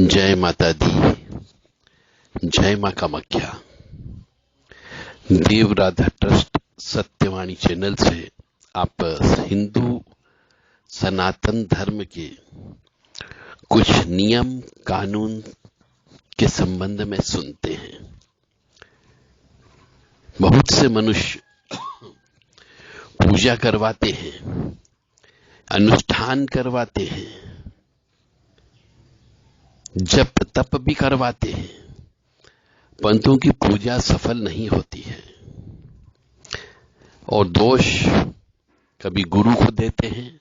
जय माता दी, जय मां कामाख्या। देव राधा ट्रस्ट सत्यवाणी चैनल से आप हिंदू सनातन धर्म के कुछ नियम कानून के संबंध में सुनते हैं। बहुत से मनुष्य पूजा करवाते हैं, अनुष्ठान करवाते हैं, जप तप भी करवाते हैं, परंतु उनकी पूजा सफल नहीं होती है और दोष कभी गुरु को देते हैं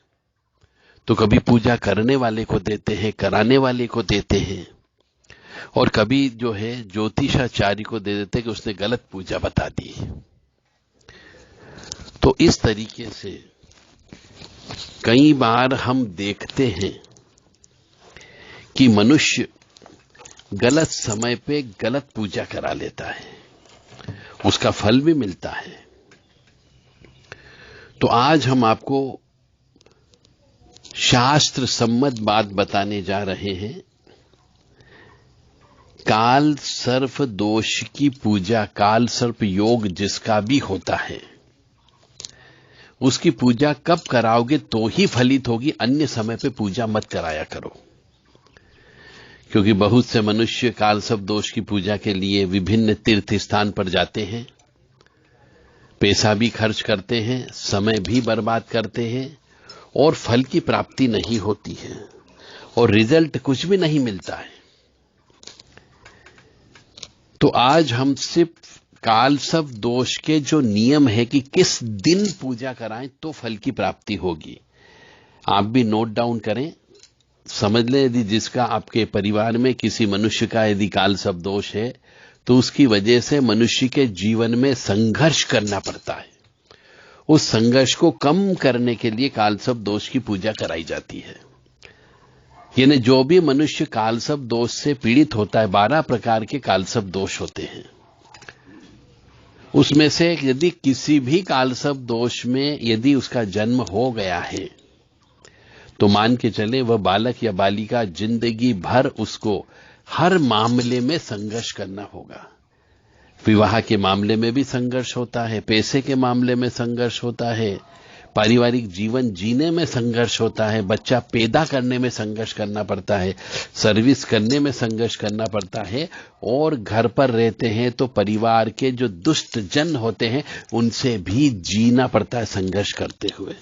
तो कभी पूजा करने वाले को देते हैं, कराने वाले को देते हैं, और कभी जो है ज्योतिषाचार्य को दे देते हैं कि उसने गलत पूजा बता दी। तो इस तरीके से कई बार हम देखते हैं कि मनुष्य गलत समय पे गलत पूजा करा लेता है, उसका फल भी मिलता है। तो आज हम आपको शास्त्र सम्मत बात बताने जा रहे हैं। काल सर्प दोष की पूजा, काल सर्प योग जिसका भी होता है, उसकी पूजा कब कराओगे तो ही फलित होगी, अन्य समय पे पूजा मत कराया करो। क्योंकि बहुत से मनुष्य काल सर्प दोष की पूजा के लिए विभिन्न तीर्थ स्थान पर जाते हैं, पैसा भी खर्च करते हैं, समय भी बर्बाद करते हैं और फल की प्राप्ति नहीं होती है और रिजल्ट कुछ भी नहीं मिलता है। तो आज हम सिर्फ काल सर्प दोष के जो नियम है कि किस दिन पूजा कराएं तो फल की प्राप्ति होगी, आप भी नोट डाउन करें, समझ लें। यदि जिसका आपके परिवार में किसी मनुष्य का यदि काल सर्प दोष है तो उसकी वजह से मनुष्य के जीवन में संघर्ष करना पड़ता है। उस संघर्ष को कम करने के लिए काल सर्प दोष की पूजा कराई जाती है। यानी जो भी मनुष्य काल सर्प दोष से पीड़ित होता है, 12 प्रकार के काल सर्प दोष होते हैं। उसमें से यदि किसी भी काल सर्प दोष में यदि उसका जन्म हो गया है तो मान के चले वह बालक या बालिका जिंदगी भर उसको हर मामले में संघर्ष करना होगा। विवाह के मामले में भी संघर्ष होता है, पैसे के मामले में संघर्ष होता है, पारिवारिक जीवन जीने में संघर्ष होता है, बच्चा पैदा करने में संघर्ष करना पड़ता है, सर्विस करने में संघर्ष करना पड़ता है, और घर पर रहते हैं तो परिवार के जो दुष्ट जन होते हैं उनसे भी जीना पड़ता है संघर्ष करते हुए।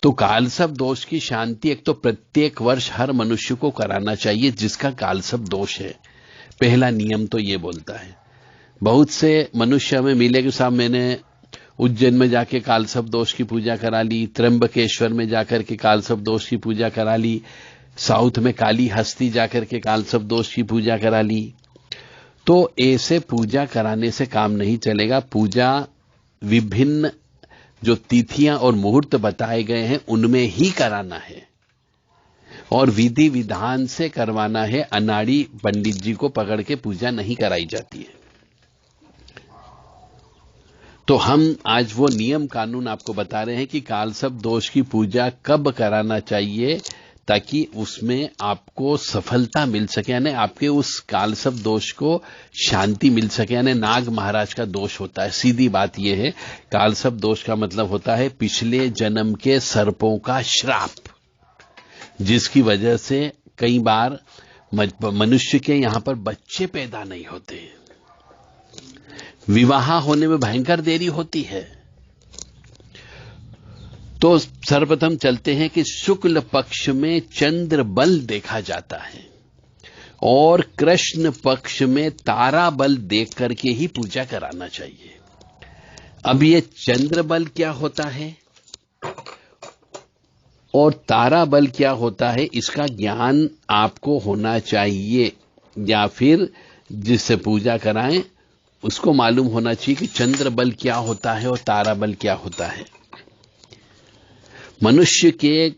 तो काल सर्प दोष की शांति एक तो प्रत्येक वर्ष हर मनुष्य को कराना चाहिए जिसका काल सर्प दोष है। पहला नियम तो ये बोलता है। बहुत से मनुष्य हमें मिले कि साहब मैंने उज्जैन में जाके काल सर्प दोष की पूजा करा ली, त्र्यंबकेश्वर में जाकर के काल सर्प दोष की पूजा करा ली, साउथ में काली हस्ती जाकर के काल सर्प दोष की पूजा करा ली। तो ऐसे पूजा कराने से काम नहीं चलेगा। पूजा विभिन्न जो तिथियां और मुहूर्त बताए गए हैं उनमें ही कराना है और विधि विधान से करवाना है। अनाड़ी पंडित जी को पकड़ के पूजा नहीं कराई जाती है। तो हम आज वो नियम कानून आपको बता रहे हैं कि काल सर्प दोष की पूजा कब कराना चाहिए ताकि उसमें आपको सफलता मिल सके, यानी आपके उस काल सर्प दोष को शांति मिल सके। यानी नाग महाराज का दोष होता है, सीधी बात यह है। काल सर्प दोष का मतलब होता है पिछले जन्म के सर्पों का श्राप, जिसकी वजह से कई बार मनुष्य के यहां पर बच्चे पैदा नहीं होते, विवाह होने में भयंकर देरी होती है। तो सर्वप्रथम चलते हैं कि शुक्ल पक्ष में चंद्र बल देखा जाता है और कृष्ण पक्ष में तारा बल देख करके ही पूजा कराना चाहिए। अब ये चंद्र बल क्या होता है और तारा बल क्या होता है, इसका ज्ञान आपको होना चाहिए, या फिर जिससे पूजा कराएं उसको मालूम होना चाहिए कि चंद्र बल क्या होता है और तारा बल क्या होता है। मनुष्य के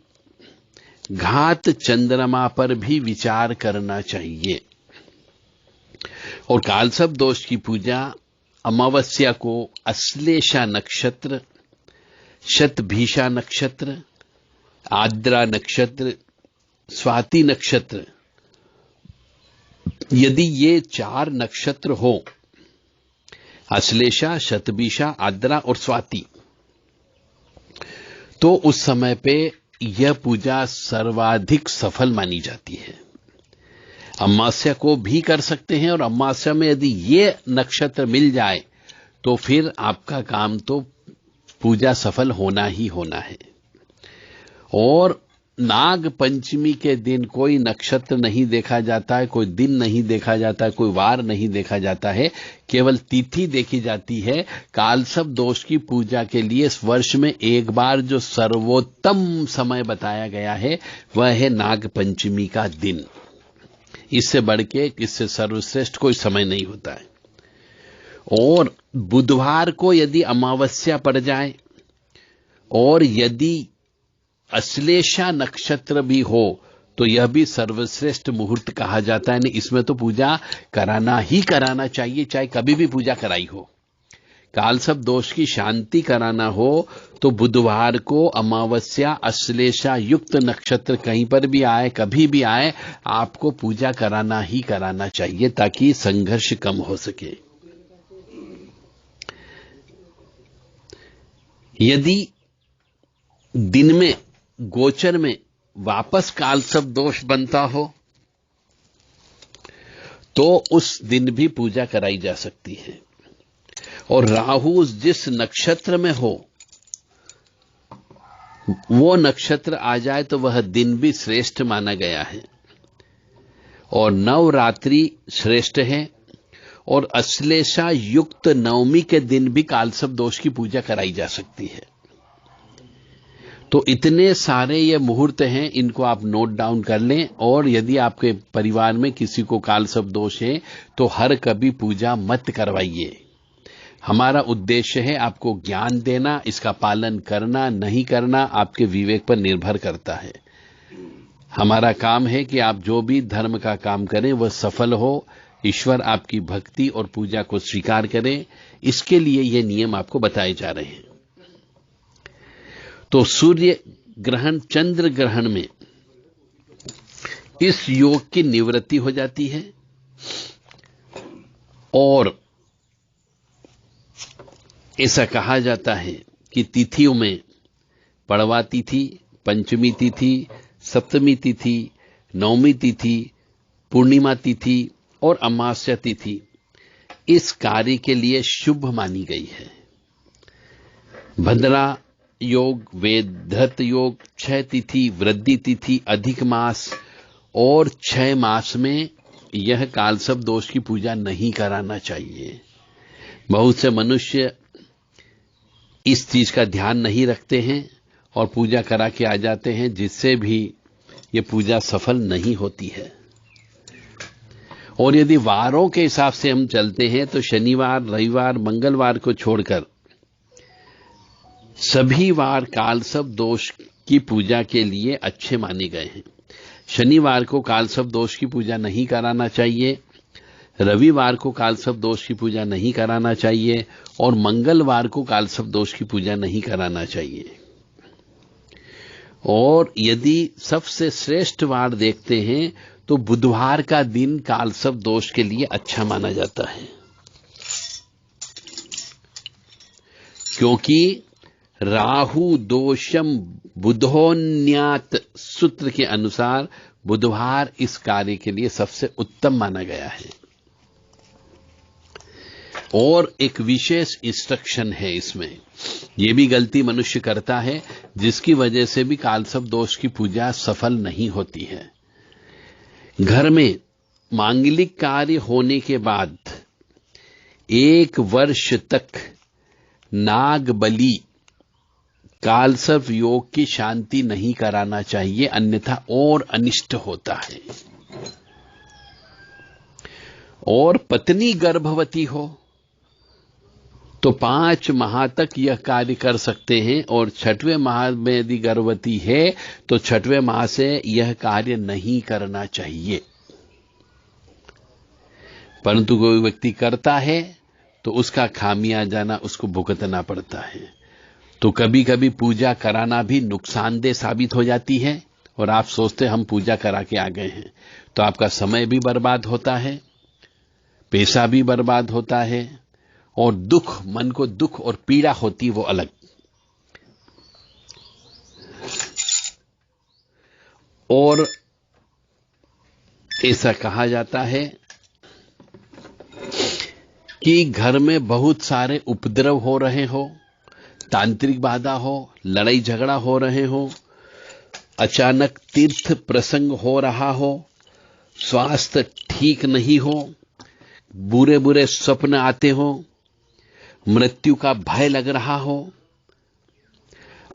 घात चंद्रमा पर भी विचार करना चाहिए। और काल सर्प दोष की पूजा अमावस्या को अश्लेषा नक्षत्र, शतभिषा नक्षत्र, आद्रा नक्षत्र स्वाति नक्षत्र, यदि ये 4 नक्षत्र हो, अश्लेषा, शतभिषा, आर्द्रा और स्वाति, तो उस समय पे यह पूजा सर्वाधिक सफल मानी जाती है। अमावस्या को भी कर सकते हैं, और अमावस्या में यदि ये नक्षत्र मिल जाए तो फिर आपका काम तो पूजा सफल होना ही होना है। और नाग पंचमी के दिन कोई नक्षत्र नहीं देखा जाता है, कोई दिन नहीं देखा जाता है, कोई वार नहीं देखा जाता है, केवल तिथि देखी जाती है। कालसर्प दोष की पूजा के लिए इस वर्ष में एक बार जो सर्वोत्तम समय बताया गया है वह है नाग पंचमी का दिन। इससे बढ़ के, इससे सर्वश्रेष्ठ कोई समय नहीं होता है। और बुधवार को यदि अमावस्या पड़ जाए और यदि अश्लेषा नक्षत्र भी हो तो यह भी सर्वश्रेष्ठ मुहूर्त कहा जाता है। नहीं, इसमें तो पूजा कराना ही कराना चाहिए, चाहे कभी भी पूजा कराई हो। कालसर्प दोष की शांति कराना हो तो बुधवार को अमावस्या अश्लेषा युक्त नक्षत्र कहीं पर भी आए, कभी भी आए, आपको पूजा कराना ही कराना चाहिए ताकि संघर्ष कम हो सके। यदि दिन में गोचर में वापस कालसर्प दोष बनता हो तो उस दिन भी पूजा कराई जा सकती है। और राहु जिस नक्षत्र में हो वो नक्षत्र आ जाए तो वह दिन भी श्रेष्ठ माना गया है। और नवरात्रि श्रेष्ठ है, और अश्लेषा युक्त नवमी के दिन भी कालसर्प दोष की पूजा कराई जा सकती है। तो इतने सारे ये मुहूर्त हैं, इनको आप नोट डाउन कर लें। और यदि आपके परिवार में किसी को कालसर्प दोष है तो हर कभी पूजा मत करवाइए। हमारा उद्देश्य है आपको ज्ञान देना, इसका पालन करना नहीं करना आपके विवेक पर निर्भर करता है। हमारा काम है कि आप जो भी धर्म का काम करें वह सफल हो, ईश्वर आपकी भक्ति और पूजा को स्वीकार करें, इसके लिए ये नियम आपको बताए जा रहे हैं। तो सूर्य ग्रहण, चंद्र ग्रहण में इस योग की निवृत्ति हो जाती है। और ऐसा कहा जाता है कि तिथियों में पड़वा तिथि, पंचमी तिथि, सप्तमी तिथि, नवमी तिथि, पूर्णिमा तिथि और अमावस्या तिथि इस कार्य के लिए शुभ मानी गई है। भद्रा योग, वेदधत योग, 6 तिथि, वृद्धि तिथि, अधिक मास और 6 मास में यह कालसर्प दोष की पूजा नहीं कराना चाहिए। बहुत से मनुष्य इस चीज का ध्यान नहीं रखते हैं और पूजा करा के आ जाते हैं, जिससे भी ये पूजा सफल नहीं होती है। और यदि वारों के हिसाब से हम चलते हैं तो शनिवार, रविवार, मंगलवार को छोड़कर सभी वार कालसर्प दोष की पूजा के लिए अच्छे माने गए हैं। शनिवार को कालसर्प दोष की पूजा नहीं कराना चाहिए, रविवार को कालसर्प दोष की पूजा नहीं कराना चाहिए और मंगलवार को कालसर्प दोष की पूजा नहीं कराना चाहिए। और यदि सबसे श्रेष्ठ वार देखते हैं तो बुधवार का दिन कालसर्प दोष के लिए अच्छा माना जाता है, क्योंकि राहु दोषम बुधोन्यात सूत्र के अनुसार बुधवार इस कार्य के लिए सबसे उत्तम माना गया है। और एक विशेष इंस्ट्रक्शन है इसमें, यह भी गलती मनुष्य करता है जिसकी वजह से भी कालसर्प दोष की पूजा सफल नहीं होती है। घर में मांगलिक कार्य होने के बाद 1 वर्ष तक नाग बलि कालसर्प योग की शांति नहीं कराना चाहिए, अन्यथा और अनिष्ट होता है। और पत्नी गर्भवती हो तो 5 माह तक यह कार्य कर सकते हैं, और 6वें माह में यदि गर्भवती है तो 6वें माह से यह कार्य नहीं करना चाहिए। परंतु कोई व्यक्ति करता है तो उसका खामियाजाना उसको भुगतना पड़ता है। तो कभी कभी पूजा कराना भी नुकसानदेह साबित हो जाती है और आप सोचते हम पूजा करा के आ गए हैं, तो आपका समय भी बर्बाद होता है, पैसा भी बर्बाद होता है, और दुख, मन को दुख और पीड़ा होती वो अलग। और ऐसा कहा जाता है कि घर में बहुत सारे उपद्रव हो रहे हो, तांत्रिक बाधा हो, लड़ाई झगड़ा हो रहे हो, अचानक तीर्थ प्रसंग हो रहा हो, स्वास्थ्य ठीक नहीं हो, बुरे बुरे स्वप्न आते हो, मृत्यु का भय लग रहा हो,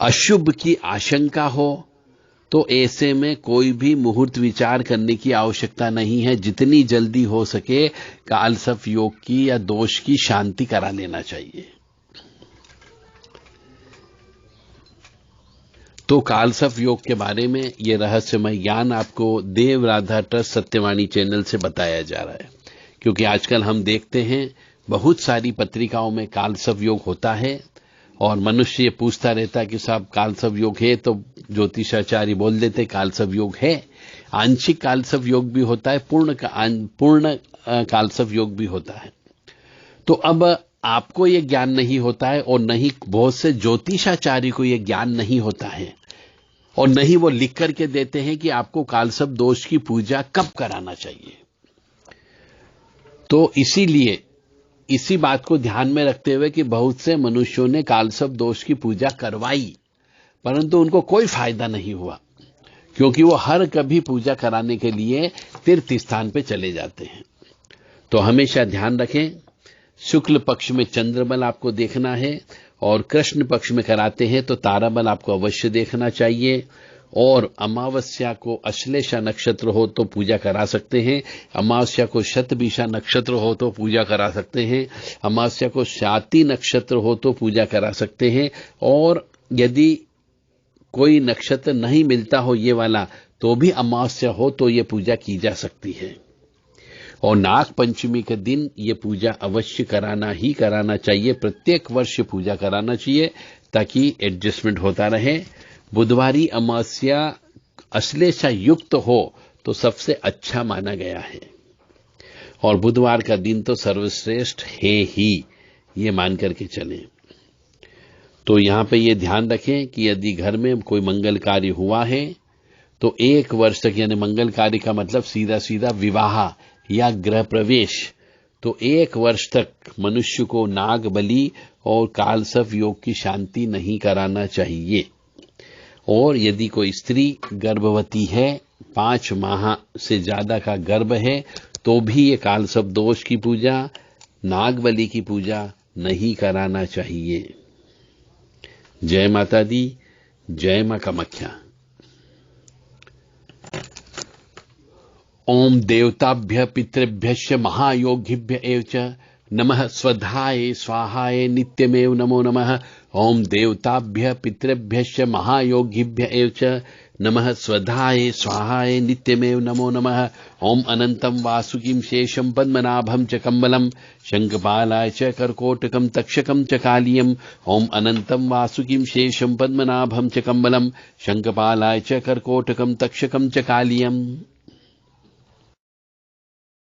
अशुभ की आशंका हो, तो ऐसे में कोई भी मुहूर्त विचार करने की आवश्यकता नहीं है। जितनी जल्दी हो सके कालसर्प योग की या दोष की शांति करा लेना चाहिए। तो कालसर्प योग के बारे में यह रहस्यमय ज्ञान आपको देव राधा ट्रस्ट सत्यवाणी चैनल से बताया जा रहा है, क्योंकि आजकल हम देखते हैं बहुत सारी पत्रिकाओं में कालसर्प योग होता है, और मनुष्य ये पूछता रहता है कि साहब कालसर्प योग है, तो ज्योतिषाचार्य बोल देते कालसर्प योग है। आंशिक कालसर्प योग भी होता है, पूर्ण कालसर्प योग भी होता है। तो अब आपको ये ज्ञान नहीं होता है, और नहीं बहुत से ज्योतिषाचार्य को ये ज्ञान नहीं होता है, और नहीं वो लिख करके देते हैं कि आपको कालसर्प दोष की पूजा कब कराना चाहिए। तो इसीलिए इसी बात को ध्यान में रखते हुए कि बहुत से मनुष्यों ने कालसर्प दोष की पूजा करवाई, परंतु उनको कोई फायदा नहीं हुआ, क्योंकि वो हर कभी पूजा कराने के लिए तीर्थ स्थान पे चले जाते हैं। तो हमेशा ध्यान रखें, शुक्ल पक्ष में चंद्रबल आपको देखना है, और कृष्ण पक्ष में कराते हैं तो ताराबल आपको अवश्य देखना चाहिए। और अमावस्या को अश्लेषा नक्षत्र हो तो पूजा करा सकते हैं, अमावस्या को शतभिषा नक्षत्र हो तो पूजा करा सकते हैं, अमावस्या को स्वाति नक्षत्र हो तो पूजा करा सकते हैं, और यदि कोई नक्षत्र नहीं मिलता हो ये वाला तो भी अमावस्या हो तो ये पूजा की जा सकती है। और नाग पंचमी के दिन ये पूजा अवश्य कराना ही कराना चाहिए, प्रत्येक वर्ष पूजा कराना चाहिए ताकि एडजस्टमेंट होता रहे। बुधवारी अमावस्या अश्लेषा युक्त हो तो सबसे अच्छा माना गया है, और बुधवार का दिन तो सर्वश्रेष्ठ है ही, ये मान करके चलें। तो यहां पे ये ध्यान रखें कि यदि घर में कोई मंगल कार्य हुआ है तो 1 वर्ष तक, यानी मंगल कार्य का मतलब सीधा सीधा विवाह या गृह प्रवेश, तो 1 वर्ष तक मनुष्य को नाग बलि और कालसर्प योग की शांति नहीं कराना चाहिए। और यदि कोई स्त्री गर्भवती है, 5 माह से ज्यादा का गर्भ है, तो भी ये कालसर्प दोष की पूजा, नाग बलि की पूजा नहीं कराना चाहिए। जय माता दी, जय मां कामाख्या। ओम देवताभ्य पितृभ्यश्च महायोगिभ्य एव च नमः स्वधाय स्वाहाय नित्यमेव नमो नमः। ओम देवताभ्य पितृभ्यश्च महायोगिभ्य एव च नमः स्वधाय स्वाहाय नित्यमेव नमो नमः। ओम अनंतं वासुकीं शेषं पद्मनाभं च कम्बलं शंखपालाय च कर्कोटकं तक्षकं च कालियम्। ओम अनंतं वासुकीं शेषं पद्मनाभं च कम्बलं शंखपालाय च कर्कोटकं तक्षकं च कालियम्।